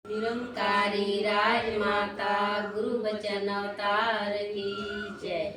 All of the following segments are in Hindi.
निरंकारी राज माता गुरु बचन अवतार की जय।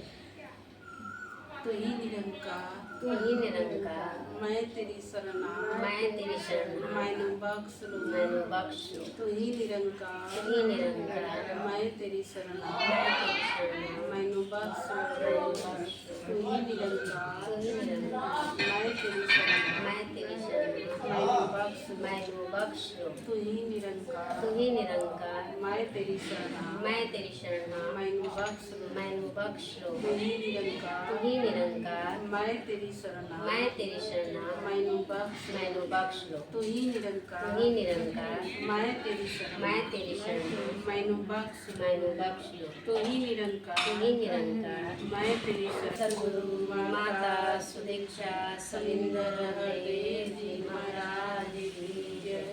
तू ही निरंकार, तू ही निरंकार, मैं तेरी शरणा, मैं तेरी शरणा, मैनू बख्श लो, मैनू बख्श लो। तू ही निरंकार, तू ही निरंकार, मैं तेरी शरणा, मैं तेरी शरणा, मैनू बख्श मैनू लो, बख्श लो। तू ही निरंकार, तू ही निरंकार, मैं तेरी शरणा, मैं तेरी शरणा, मैनू बख्श लो, मैनू बख्श लो। तू ही निरंकार, तू ही निरंकार, मैं तेरी शरणा, मैं तेरी शरणा, मैनू बख्श लो, मैनू बख्श लो। तू ही निरंकार, तू ही निरंकार, मैं तेरी शरणा, मैं तेरी शरणा, मैनू बख्श लो, मैनू बख्श लो। तू ही निरंकार, तू ही निरंकार, मैं तेरी शरणा, मैं तेरी शरणा, मैनू बख्श लो, मैनू बख्श लो। तू ही निरंकार, तू ही निरंकार, मैं तेरी शरणा। सद्गुरु माता सुदीक्षा सविंदर हरदेव जी महाराज की जय।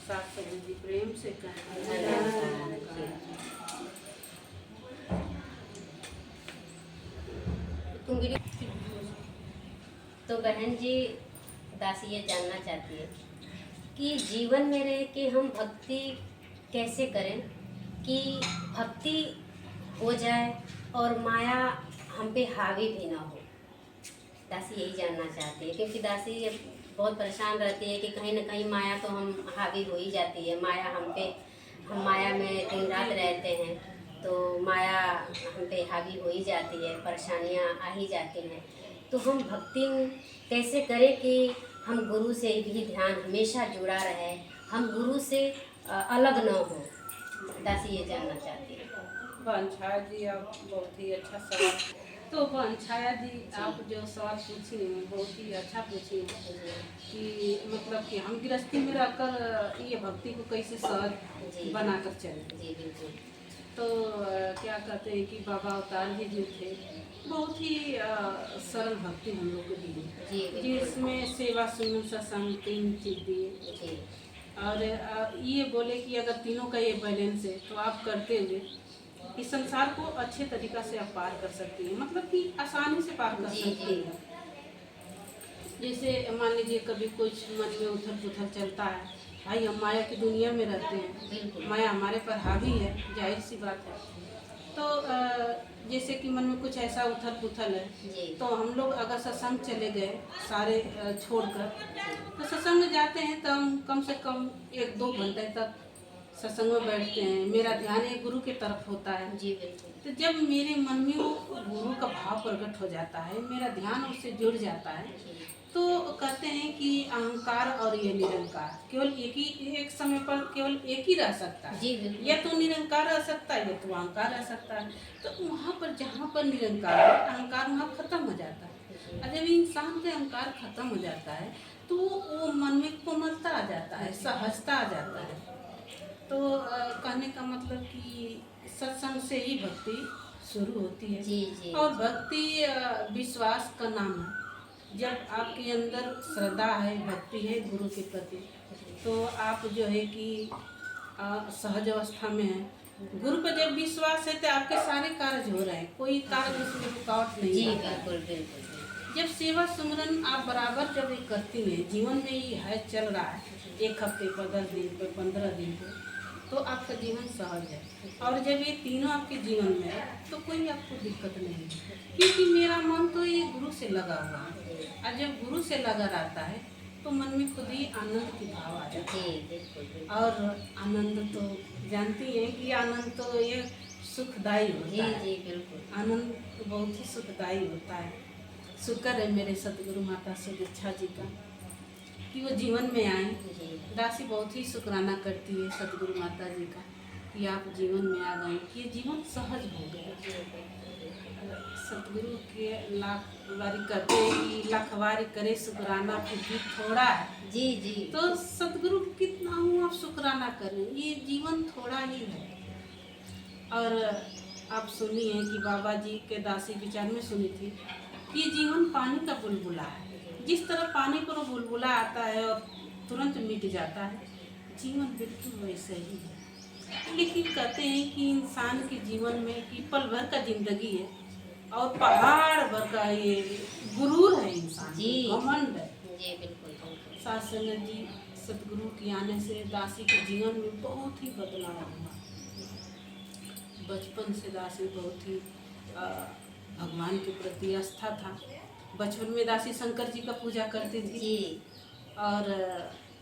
शास्त्र जी प्रेम से तुम वीडियो तो बहन जी दासी ये जानना चाहती है कि जीवन में रह के हम भक्ति कैसे करें कि भक्ति हो जाए और माया हम पे हावी भी ना हो। दासी यही जानना चाहती है क्योंकि दासी बहुत परेशान रहती है कि कहीं ना कहीं माया तो हम हावी हो ही जाती है। माया हम पे, हम माया में दिन रात रहते हैं तो माया हम पे हावी हो ही जाती है, परेशानियां आ ही जाती हैं। तो हम भक्ति कैसे करें कि हम गुरु से भी ध्यान हमेशा जुड़ा रहे, हम गुरु से अलग न हो। दासी ये जानना चाहती है। छाया जी आप बहुत ही अच्छा सवाल, तो छाया जी आप जो सवाल पूछी हैं बहुत ही अच्छा पूछी हैं कि मतलब कि हम गृहस्थी में रहकर ये भक्ति को कैसे सहज बनाकर चले। जी बिल्कुल। तो क्या कहते हैं कि बाबा अवतार जी जो थे बहुत ही सरल भक्ति हम लोग को दी, जिसमें सेवा सुमन सत्संग 3 चीज दिए और ये बोले कि अगर तीनों का ये बैलेंस है तो आप करते हुए इस संसार को अच्छे तरीका से आप पार कर सकती हैं, मतलब कि आसानी से पार कर सकती हैं। जैसे मान लीजिए कभी कुछ मन में उथल पुथल चलता है, भाई हम माया की दुनिया में रहते हैं, माया हमारे पर हावी है, जाहिर सी बात है। तो जैसे कि मन में कुछ ऐसा उथल पुथल है तो हम लोग अगर सत्संग चले गए सारे छोड़कर, तो सत्संग में जाते हैं तो हम कम से कम 1-2 घंटे तक सत्संग में बैठते हैं। मेरा ध्यान एक गुरु की तरफ होता है। जी बिल्कुल। तो जब मेरे मन में वो गुरु का भाव प्रकट हो जाता है, मेरा ध्यान उससे जुड़ जाता है, तो कहते हैं कि अहंकार और ये निरंकार केवल एक समय पर केवल एक ही रह सकता है। या तो निरंकार रह सकता है या तो अहंकार रह सकता है। तो वहाँ पर जहाँ पर निरंकार है अहंकार वहाँ खत्म हो जाता है। और जब इंसान का अहंकार खत्म हो जाता है तो वो मन में कोमलता आ जाता है, सहजता आ जाता है। तो कहने का मतलब कि सत्संग से ही भक्ति शुरू होती है। जी। और भक्ति विश्वास का नाम है। जब आपके अंदर श्रद्धा है, भक्ति है गुरु के प्रति, तो आप जो है कि सहज अवस्था में है। गुरु पर जब विश्वास है तो आपके सारे कार्य हो रहे हैं, कोई कार्य उसमें रुकावट नहीं है। बिल्कुल। जब सेवा सुमरन आप बराबर जब ये करती हैं, जीवन में ये है चल रहा है, 1 हफ्ते पर 10 दिन पर 15 दिन पर, तो आपका जीवन सहज है। और जब ये तीनों आपके जीवन में है तो कोई आपको दिक्कत नहीं है, क्योंकि मेरा मन तो ये गुरु से लगा हुआ है। और जब गुरु से लगा रहता है तो मन में खुद ही आनंद की भाव आ जाता है। और आनंद तो जानती हैं कि आनंद तो ये सुखदायी होता है। जी बिल्कुल। आनंद तो बहुत ही सुखदायी होता है। शुक्र है मेरे सतगुरु माता सुदीक्षा जी का कि वो जीवन में आए। दासी बहुत ही शुक्राना करती है सतगुरु माता जी का कि आप जीवन में आ गए, कि ये जीवन सहज हो गया। सतगुरु के लाख बारी करते हैं कि लाखवारी करे शुक्राना फिर भी थोड़ा है। जी। तो सतगुरु कितना हूँ आप शुक्राना करें, ये जीवन थोड़ा ही है। और आप सुनी है कि बाबा जी के दासी विचार में सुनी थी कि जीवन पानी का बुलबुला है। जिस तरह पानी पर बुलबुला आता है और तुरंत मिट जाता है, जीवन बिल्कुल वैसे ही है। लेकिन कहते हैं कि इंसान के जीवन में कि पल भर का जिंदगी है और पहाड़ भर का ये गुरूर है, इंसान घमंड है। जी बिल्कुल। सासंग जी सतगुरु के आने से दासी के जीवन में बहुत ही बदलाव हुआ। बचपन से दासी बहुत ही भगवान के प्रति आस्था था। बचपन में दासी शंकर जी का पूजा करती थी जी। और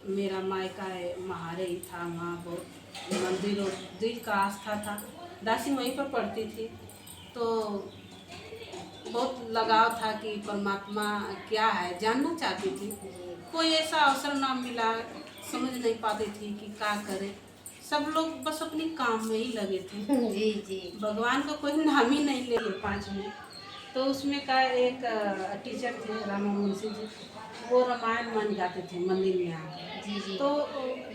मेरा मायका महारे ही था, वहाँ बहुत मंदिर और दिल का आस्था था। दासी वहीं पर पढ़ती थी तो बहुत लगाव था कि परमात्मा क्या है जानना चाहती थी। कोई ऐसा अवसर ना मिला, समझ नहीं पाती थी कि क्या करे। सब लोग बस अपनी काम में ही लगे थे। जी जी। भगवान का कोई नाम ही नहीं ले 5 में। तो उसमें का एक टीचर थे रामा मुंशी जी, वो रामायण मन गाते थे मंदिर में आकर। जी जी। तो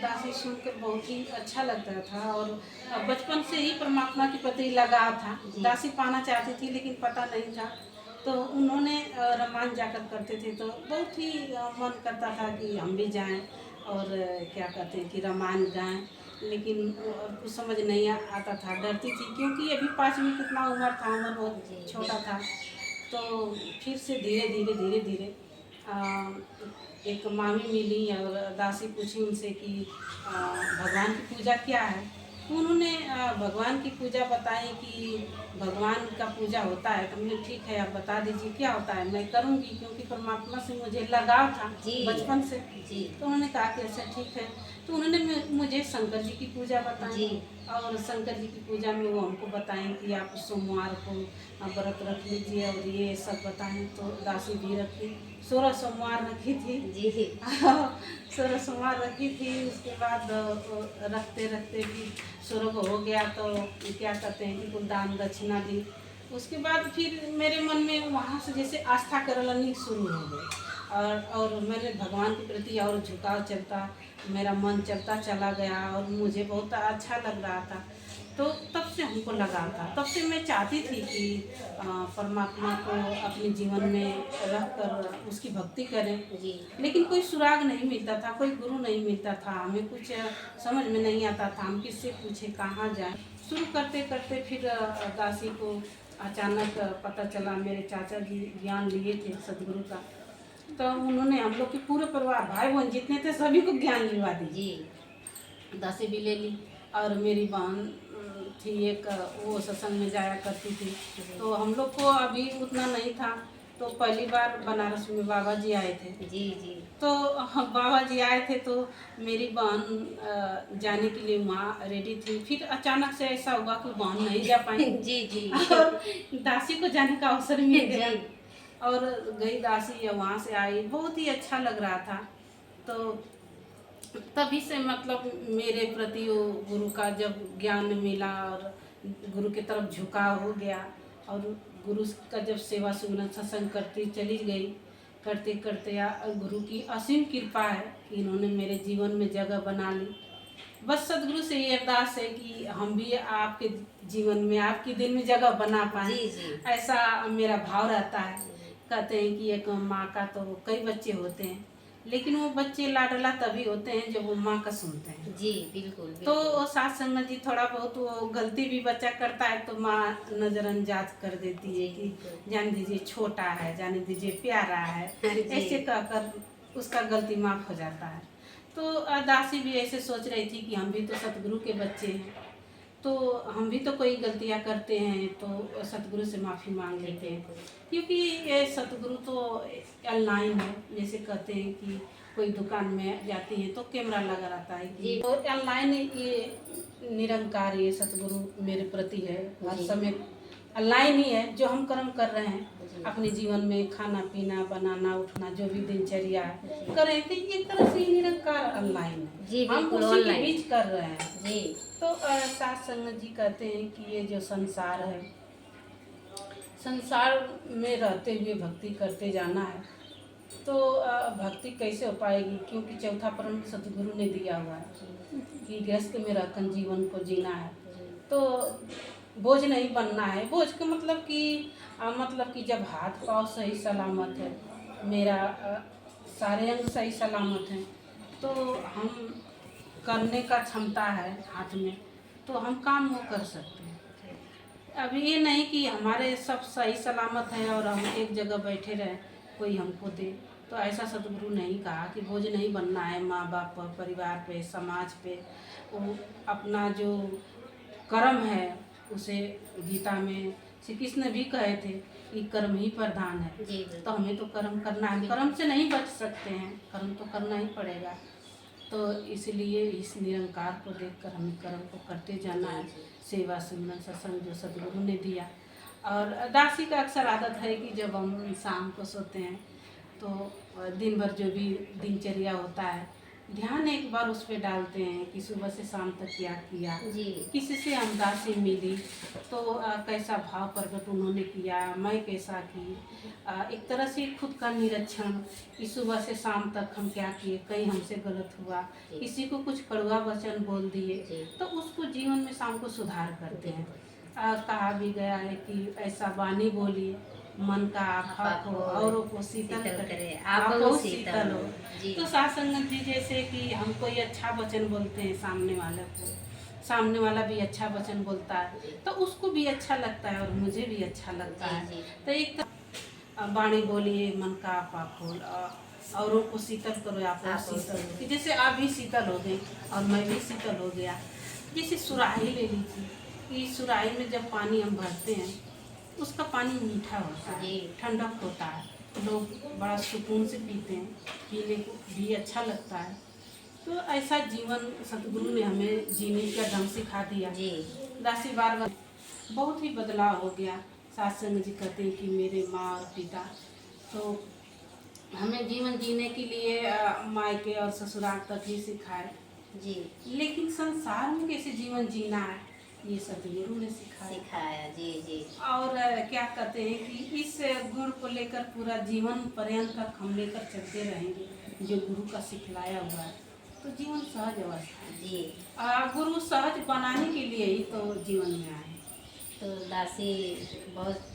दासी सुनकर बहुत ही अच्छा लगता था और बचपन से ही परमात्मा के प्रति लगाव था। दासी पाना चाहती थी लेकिन पता नहीं था, तो उन्होंने रामायण जाकर करते थे तो बहुत ही मन करता था कि हम भी जाएं और क्या कहते हैं कि रामायण गाएं, लेकिन कुछ समझ नहीं आता था, डरती थी क्योंकि अभी 5 में कितना उम्र था, उम्र बहुत छोटा था। तो फिर से धीरे धीरे एक मामी मिली और दासी पूछी उनसे कि भगवान की पूजा क्या है। तो उन्होंने भगवान की पूजा बताई कि भगवान का पूजा होता है। तो मैंने ठीक है, आप बता दीजिए क्या होता है, मैं करूँगी, क्योंकि परमात्मा से मुझे लगाव था बचपन से जी। तो उन्होंने कहा कि अच्छा ठीक है। तो उन्होंने मुझे शंकर जी की पूजा बताई और शंकर जी की पूजा में वो हमको बताएं कि आप सोमवार को व्रत रख लीजिए और ये सब बताएं। तो दासी भी रखी, 16 सोमवार रखी थी जी। 16 सोमवार रखी थी। उसके बाद रखते रखते भी 16 हो गया तो क्या कहते हैं कि कुछ दान दक्षिणा दी। उसके बाद फिर मेरे मन में वहाँ से जैसे आस्था करनी शुरू हो गई और मेरे भगवान के प्रति और झुकाव चलता, मेरा मन चलता चला गया और मुझे बहुत अच्छा लग रहा था। तो तब से हमको लगा था, तब से मैं चाहती थी कि परमात्मा को अपने जीवन में रख कर उसकी भक्ति करें जी। लेकिन कोई सुराग नहीं मिलता था, कोई गुरु नहीं मिलता था, हमें कुछ समझ में नहीं आता था, हम किससे पूछे कहाँ जाएं। शुरू करते करते फिर दासी को अचानक पता चला, मेरे चाचा जी ज्ञान लिए थे सदगुरु का, तो उन्होंने हम लोग के पूरे परिवार भाई बहन जितने थे सभी को ज्ञान दिलवा दी जी। दासी भी ले ली और मेरी बहन थी एक, वो सत्संग में जाया करती थी। तो हम लोग को अभी उतना नहीं था, तो पहली बार बनारस में बाबा जी आए थे जी जी। तो बाबा जी आए थे तो मेरी बहन जाने के लिए वहाँ रेडी थी। फिर अचानक से ऐसा हुआ कि बहन नहीं जा पाई जी जी। और दासी को जाने का अवसर मिल गया और गई दासी वहाँ से आई, बहुत ही अच्छा लग रहा था। तो तभी से मतलब मेरे प्रति वो गुरु का जब ज्ञान मिला और गुरु की तरफ झुकाव हो गया और गुरु का जब सेवा सुमरन सत्संग करती चली गई, करते करते गुरु की असीम कृपा है कि इन्होंने मेरे जीवन में जगह बना ली। बस सदगुरु से ये अरदास है कि हम भी आपके जीवन में, आपके दिल में जगह बना पाए, ऐसा मेरा भाव रहता है। कहते हैं कि एक माँ का तो कई बच्चे होते हैं, लेकिन वो बच्चे लाडला तभी होते हैं जब वो माँ का सुनते हैं जी। बिल्कुल, बिल्कुल। तो सास संगत जी थोड़ा बहुत वो गलती भी बच्चा करता है तो माँ नज़रअंदाज कर देती है कि जाने दीजिए छोटा है, जाने दीजिए प्यारा है, ऐसे कहकर उसका गलती माफ़ हो जाता है। तो दासी भी ऐसे सोच रही थी कि हम भी तो सतगुरु के बच्चे हैं, तो हम भी तो कोई गलतियाँ करते हैं तो सतगुरु से माफ़ी मांग लेते हैं, क्योंकि ये सतगुरु तो ऑनलाइन है। जैसे कहते हैं कि कोई दुकान में जाती है तो कैमरा लगा रहता है कि तो ऑनलाइन ये निरंकार ये सतगुरु मेरे प्रति है, हर समय ऑनलाइन ही है। जो हम कर्म कर रहे हैं अपने जीवन में, खाना पीना बनाना उठना जो भी दिनचर्या है कर रहे थे, एक तरह से निरंकार ऑनलाइन है जी। हम उसी के बीच कर रहे हैं जी। तो सास संगत जी कहते हैं कि ये जो संसार है, संसार में रहते हुए भक्ति करते जाना है, तो भक्ति कैसे हो पाएगी, क्योंकि चौथा परम सतगुरु ने दिया हुआ है कि गृहस्थ में रहकर जीवन को जीना है। तो बोझ नहीं बनना है। बोझ का मतलब कि जब हाथ पाँव सही सलामत है, मेरा सारे अंग सही सलामत हैं, तो हम करने का क्षमता है हाथ में, तो हम काम वो कर सकते हैं। अभी ये नहीं कि हमारे सब सही सलामत हैं और हम एक जगह बैठे रहें कोई हमको दे, तो ऐसा सतगुरु नहीं कहा कि बोझ नहीं बनना है माँ बाप पर, परिवार पे, समाज पे। वो अपना जो कर्म है उसे गीता में श्री कृष्ण भी कहे थे कि कर्म ही प्रधान है। जी तो हमें तो कर्म करना है, कर्म से नहीं बच सकते हैं, कर्म तो करना ही पड़ेगा। तो इसलिए इस निरंकार को देखकर हमें कर्म को करते जाना है। सेवा सिमरन सत्संग जो सदगुरु ने दिया। और दासी का अक्सर आदत है कि जब हम शाम को सोते हैं तो दिन भर जो भी दिनचर्या होता है ध्यान एक बार उस पर डालते हैं कि सुबह से शाम तक क्या किया, किसी से हम दासी मिली तो कैसा भाव प्रकट उन्होंने किया, मैं कैसा की। एक तरह से खुद का निरीक्षण कि सुबह से शाम तक हम क्या किए, कहीं हमसे गलत हुआ, किसी को कुछ कड़वा वचन बोल दिए तो उसको जीवन में शाम को सुधार करते हैं। कहा भी गया है कि ऐसा वाणी बोलिए मन का आफा को औरों को शीतल करे, आप शीतल हो। तो साथ संगत जी जैसे कि हम कोई अच्छा वचन बोलते हैं सामने वाले को, सामने वाला भी अच्छा वचन बोलता है तो उसको भी अच्छा लगता है और मुझे भी अच्छा लगता है। तो एक वाणी बोलिए मन का आफा खोल, औरों को शीतल करो, आप शीतल हो। जैसे आप भी शीतल हो गए और मैं भी शीतल हो गया। जैसे सुराही ले लीजिए कि सुराही में जब पानी हम भरते हैं उसका पानी मीठा होता है, ठंडक होता है, लोग बड़ा सुकून से पीते हैं, पीने को भी अच्छा लगता है। तो ऐसा जीवन सतगुरु ने हमें जीने का ढंग सिखा दिया। दासी बार बार बहुत ही बदलाव हो गया। सत्संग जी कहते हैं कि मेरे माँ और पिता तो हमें जीवन जीने के लिए मायके और ससुराल तक ही सिखाए जी, लेकिन संसार में कैसे जीवन जीना है ये सतगुरु ने सिखाया जी। और क्या कहते हैं कि इस गुण को लेकर पूरा जीवन पर्यंत तक हम लेकर चलते रहेंगे जो गुरु का सिखलाया हुआ है। तो जीवन सहज अवस्था है जी। गुरु सहज बनाने के लिए ही तो जीवन में आए। तो दासी बहुत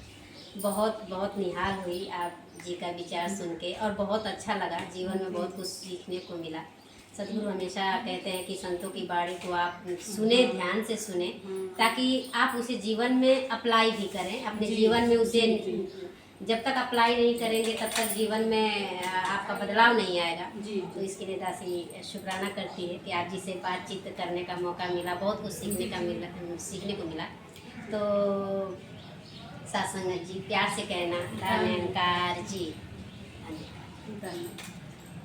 बहुत बहुत निहाल हुई आप जी का विचार सुन के और बहुत अच्छा लगा, जीवन में बहुत कुछ सीखने को मिला। सदगुरु हमेशा कहते हैं कि संतों की बाणी को आप सुने, ध्यान से सुने, ताकि आप उसे जीवन में अप्लाई भी करें अपने जीवन में। उसे जब तक अप्लाई नहीं करेंगे तब तक जीवन में आपका बदलाव नहीं आएगा। तो इसके लिए दासी शुक्राना करती है कि आप जी से बातचीत करने का मौका मिला, बहुत कुछ सीखने को मिला। तो सत्संग जी प्यार से कहना धन्यवाद जी। धन्यवाद।